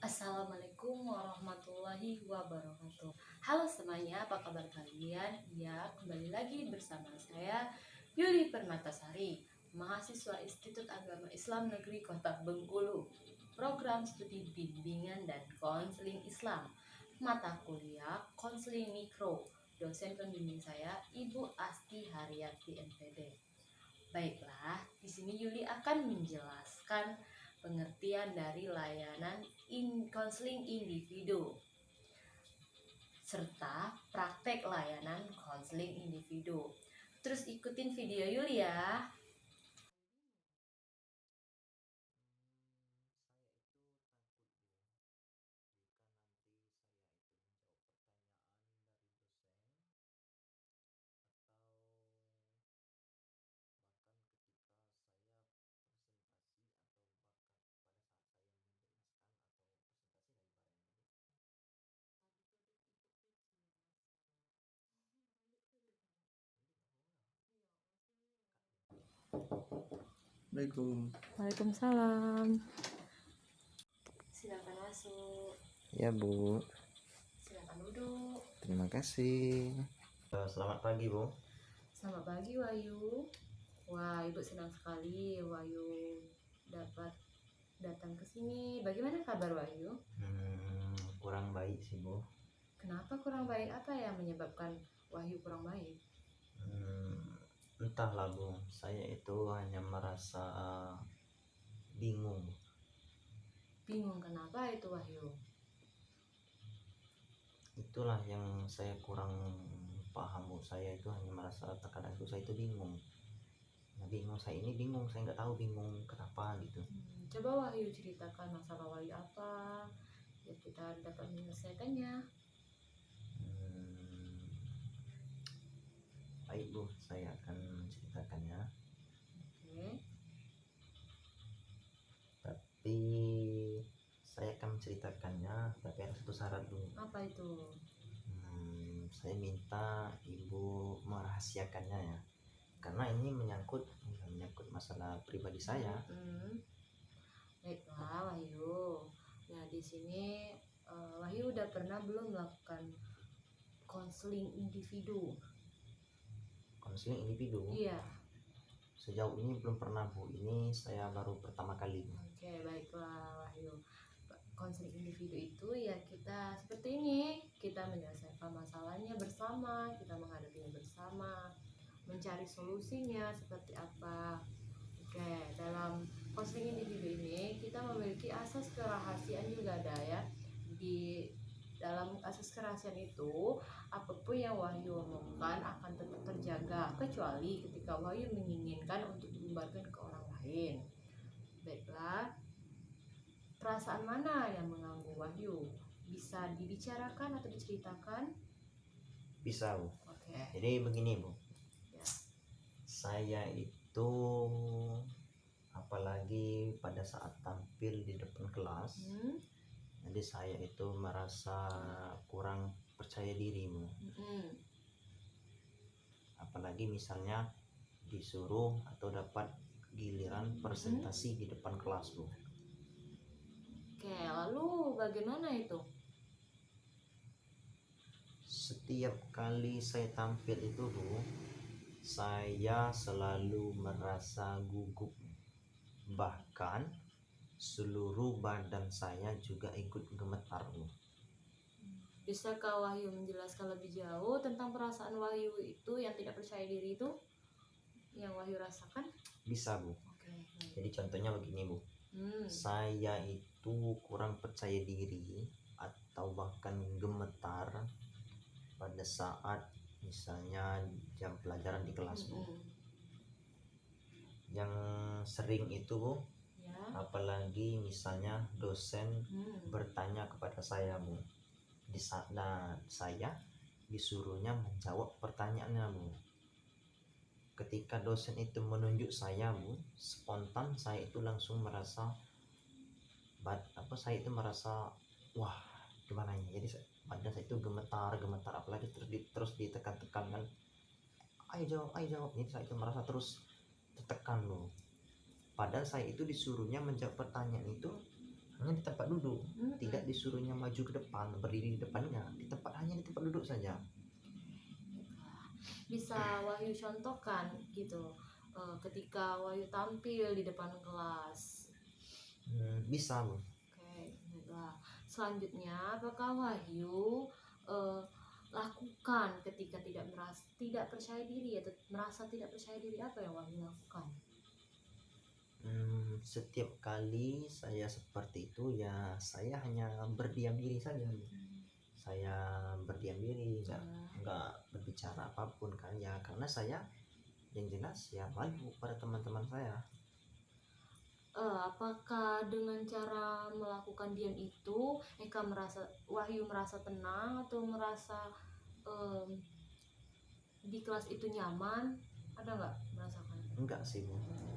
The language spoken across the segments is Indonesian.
Assalamualaikum warahmatullahi wabarakatuh. Halo semuanya, apa kabar kalian? Ya, kembali lagi bersama saya Yuli Permatasari, mahasiswa Institut Agama Islam Negeri Kota Bengkulu. Program studi bimbingan dan konseling Islam. Mata kuliah konseling mikro. Dosen pembimbing saya Ibu Asti Haryati MPD. Baiklah, di sini Yuli akan menjelaskan pengertian dari layanan konseling individu serta praktek layanan konseling individu. Terus ikutin video Yuli ya. Assalamualaikum. Waalaikumsalam. Silakan masuk. Ya Bu, Silakan duduk. terima kasih. Selamat pagi Bu. Selamat pagi Wahyu. Wah, Ibu senang sekali Wahyu dapat datang ke sini. Bagaimana kabar Wahyu? Kurang baik sih Bu. Kenapa kurang baik? Apa yang menyebabkan Wahyu kurang baik? Entahlah Bu, saya itu hanya merasa bingung. Bingung kenapa itu Wahyu? Itulah yang saya kurang paham Bu. Saya itu hanya merasa terkadang itu saya itu bingung. Nah, bingung saya nggak tahu bingung kenapa gitu. Coba Wahyu ceritakan masalah Wahyu apa, biar kita dapat menyelesaikannya. Baik Bu, saya akan menceritakannya. Oke. Tapi saya akan menceritakannya, tapi ada satu syarat dulu. Apa itu? Saya minta Ibu merahasiakannya ya, karena ini menyangkut masalah pribadi saya. Baiklah Wahyu. Nah di sini Wahyu udah pernah belum melakukan konseling individu? Konseling individu? Iya. Sejauh ini belum pernah Bu, ini saya baru pertama kali. Oke, baiklah Wahyu. Konseling individu itu ya kita seperti ini, kita menyelesaikan masalahnya bersama, kita menghadapinya bersama, mencari solusinya seperti apa. Oke, dalam konseling individu ini kita memiliki asas kerahasiaan juga ada ya. Di dalam asas kerahasiaan itu, apapun yang Wahyu omongkan akan tetap terjaga, kecuali ketika Wahyu menginginkan untuk diumbarkan ke orang lain. Baiklah, perasaan mana yang mengganggu Wahyu? Bisa dibicarakan atau diceritakan? Bisa Bu. Oke. Jadi begini Bu, Ya. saya itu apalagi pada saat tampil di depan kelas, jadi saya itu merasa kurang percaya diri Bu. Apalagi misalnya disuruh atau dapat giliran presentasi di depan kelas Bu. Oke, lalu bagaimana itu? Setiap kali saya tampil itu Bu, saya selalu merasa gugup, bahkan seluruh badan saya juga ikut gemetar Bu. Bisakah Wahyu menjelaskan lebih jauh tentang perasaan Wahyu itu yang tidak percaya diri itu yang Wahyu rasakan? Bisa Bu. Oke. Jadi contohnya begini Bu, saya itu kurang percaya diri atau bahkan gemetar pada saat misalnya jam pelajaran di kelas Bu. Yang sering itu Bu, apalagi misalnya dosen bertanya kepada saya Bu, di saat saya disuruhnya menjawab pertanyaannya Bu. ketika dosen itu menunjuk saya Bu, spontan saya itu langsung merasa saya itu merasa wah gimana ini, jadi badan saya itu gemetar apalagi terus ditekan-tekan kan, ayo jawab, jadi saya itu merasa terus tertekan loh, padahal saya itu disuruhnya menjawab pertanyaan itu hanya di tempat duduk, tidak disuruhnya maju ke depan, berdiri di depannya, hanya di tempat duduk saja. Bisa Wahyu contohkan gitu, ketika Wahyu tampil di depan kelas? Bisa Bu. Oke, baiklah. Selanjutnya, apakah Wahyu lakukan ketika tidak percaya diri atau merasa tidak percaya diri? Apa yang Wahyu lakukan? Setiap kali saya seperti itu ya saya hanya berdiam diri saja. Saya berdiam diri, nggak berbicara apapun kan ya, karena saya yang jelas ya malu pada teman-teman saya. Apakah dengan cara melakukan diam itu Wahyu merasa tenang atau merasa di kelas itu nyaman? Ada nggak merasakan? Enggak sih Bu.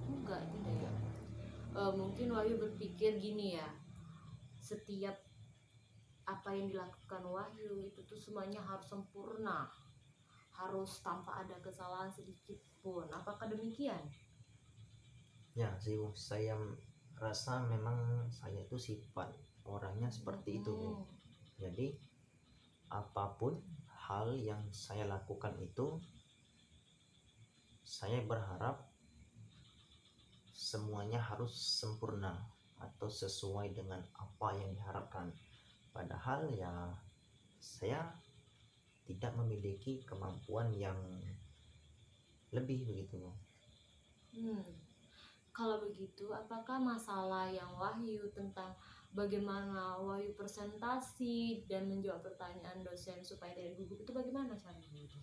Enggak, tidak ya. Mungkin Wahyu berpikir gini ya, setiap apa yang dilakukan Wahyu itu tuh semuanya harus sempurna, harus tanpa ada kesalahan sedikit pun. Apakah demikian? Ya sih Bu, saya rasa memang saya itu sifat orangnya seperti itu Bu. Jadi apapun hal yang saya lakukan itu saya berharap semuanya harus sempurna atau sesuai dengan apa yang diharapkan, padahal ya saya tidak memiliki kemampuan yang lebih begitu. Kalau begitu, apakah masalah yang Wahyu tentang bagaimana Wahyu presentasi dan menjawab pertanyaan dosen supaya tidak gugup itu bagaimana caranya itu?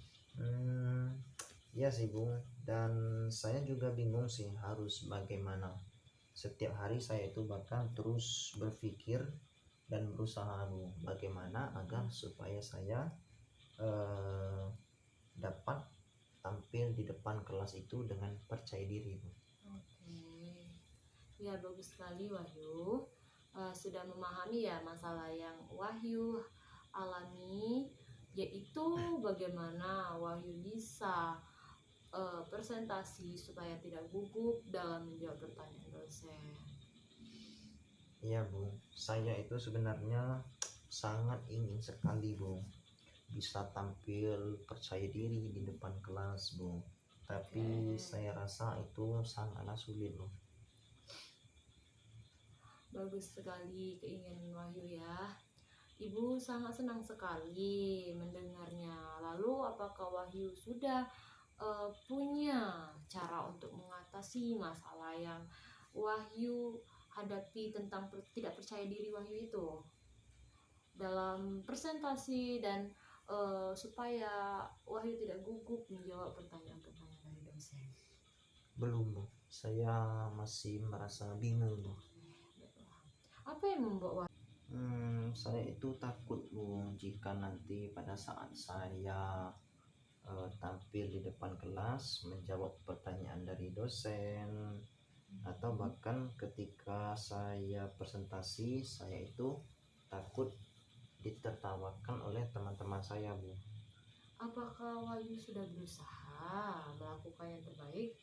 Ya sih Bu, dan saya juga bingung sih harus bagaimana. Setiap hari saya itu bahkan terus berpikir dan berusaha Bu, bagaimana agar supaya saya dapat tampil di depan kelas itu dengan percaya diri Bu. Oke, ya bagus sekali Wahyu. Sudah memahami ya masalah yang Wahyu alami, yaitu bagaimana Wahyu bisa presentasi supaya tidak gugup dalam menjawab pertanyaan dosen. Iya Bu, saya itu sebenarnya sangat ingin sekali Bu bisa tampil percaya diri di depan kelas Bu, tapi saya rasa itu sangatlah sulit Bu. Bagus sekali keinginan Wahyu ya. Ibu sangat senang sekali mendengarnya. Lalu apakah Wahyu sudah punya cara untuk mengatasi masalah yang Wahyu hadapi tentang tidak percaya diri Wahyu itu dalam presentasi dan supaya Wahyu tidak gugup menjawab pertanyaan-pertanyaan dari dosen? Belum Bu, saya masih merasa bingung Bu. Apa yang membuat Wahyu? Saya itu takut Bu, jika nanti pada saat saya tampil di depan kelas menjawab pertanyaan dari dosen, atau bahkan ketika saya presentasi, saya itu takut ditertawakan oleh teman-teman saya Bu. Apakah Wahyu sudah berusaha melakukan yang terbaik?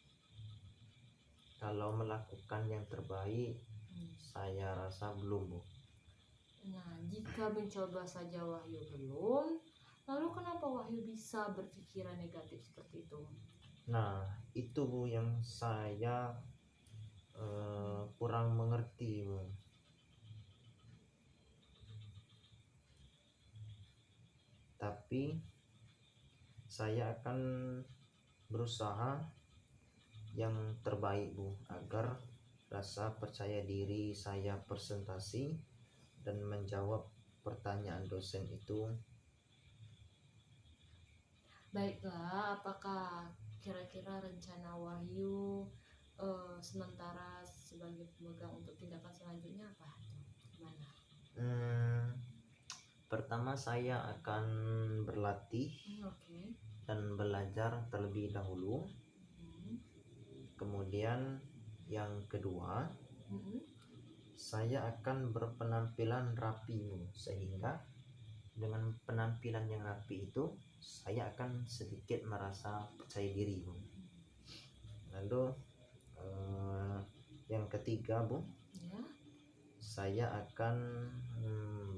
Kalau melakukan yang terbaik, saya rasa belum Bu. Nah, jika mencoba saja Wahyu belum, lalu kenapa Wahyu bisa berpikiran negatif seperti itu? Nah, itu Bu yang saya kurang mengerti Bu. Tapi saya akan berusaha yang terbaik Bu, agar rasa percaya diri saya presentasi dan menjawab pertanyaan dosen itu. Baiklah, apakah kira-kira rencana Wahyu sementara sebagai pemegang untuk tindakan selanjutnya apa? Gimana? Pertama saya akan berlatih dan belajar terlebih dahulu Kemudian yang kedua, Mm-mm. saya akan berpenampilan rapi Bu. Sehingga dengan penampilan yang rapi itu saya akan sedikit merasa percaya diri Bu. Lalu yang ketiga Bu, Ya. saya akan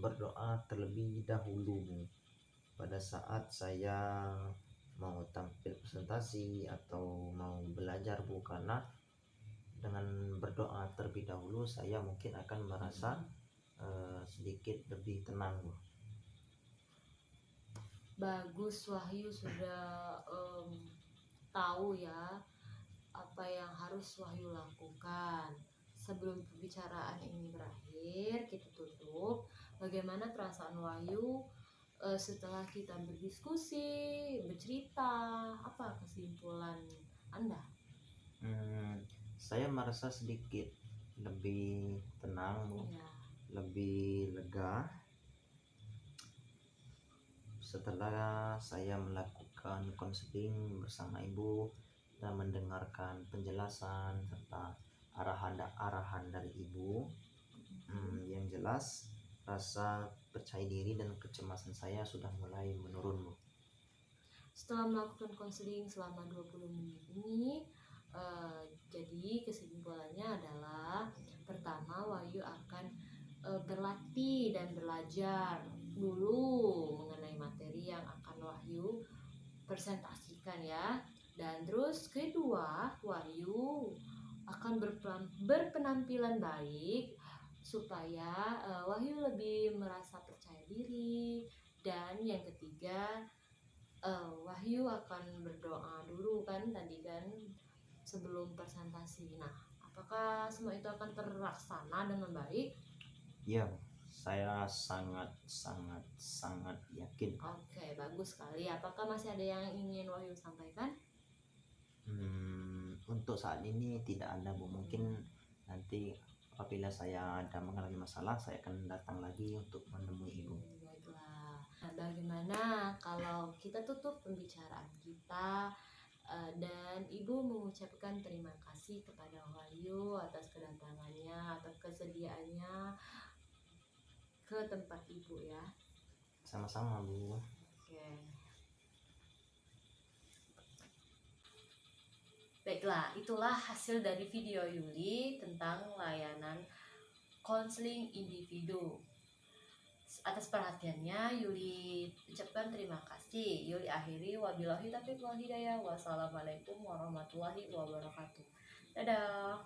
berdoa terlebih dahulu Bu. Pada saat saya mau tampil presentasi atau mau belajar Bu, karena dengan berdoa terlebih dahulu saya mungkin akan merasa sedikit lebih tenang Bu. Bagus, Wahyu sudah tahu ya apa yang harus Wahyu lakukan. Sebelum pembicaraan ini berakhir, kita tutup. Bagaimana perasaan Wahyu setelah kita berdiskusi, bercerita? Apa kesimpulan Anda? Saya merasa sedikit lebih tenang Bu, Ya. lebih lega setelah saya melakukan konseling bersama Ibu dan mendengarkan penjelasan serta arahan dari Ibu. Yang jelas rasa percaya diri dan kecemasan saya sudah mulai menurun Bu. Setelah melakukan konseling selama 20 menit ini, jadi kesimpulannya adalah pertama, Wahyu akan berlatih dan belajar dulu mengenai materi yang akan Wahyu presentasikan ya. Dan terus kedua, Wahyu akan berpenampilan baik supaya Wahyu lebih merasa percaya diri. Dan yang ketiga, Wahyu akan berdoa dulu kan tadi kan sebelum presentasi. Nah, apakah semua itu akan terlaksana dengan baik? Ya, saya sangat yakin. Oke, bagus sekali. Apakah masih ada yang ingin Wahyu sampaikan? Untuk saat ini tidak ada Bu. Mungkin nanti apabila saya ada mengalami masalah, saya akan datang lagi untuk menemui Ibu. Baiklah. Nah, bagaimana kalau kita tutup pembicaraan kita dan Ibu mengucapkan terima kasih kepada Wahyu atas kedatangannya atau kesediaannya ke tempat Ibu ya. Sama-sama Bu. Oke. Baiklah, itulah hasil dari video Yuli tentang layanan konseling individu. Atas perhatiannya Yuli ucapkan terima kasih. Yuli akhiri, wabillahi taufiq wal hidayah. Wassalamualaikum warahmatullahi wabarakatuh. Dadah.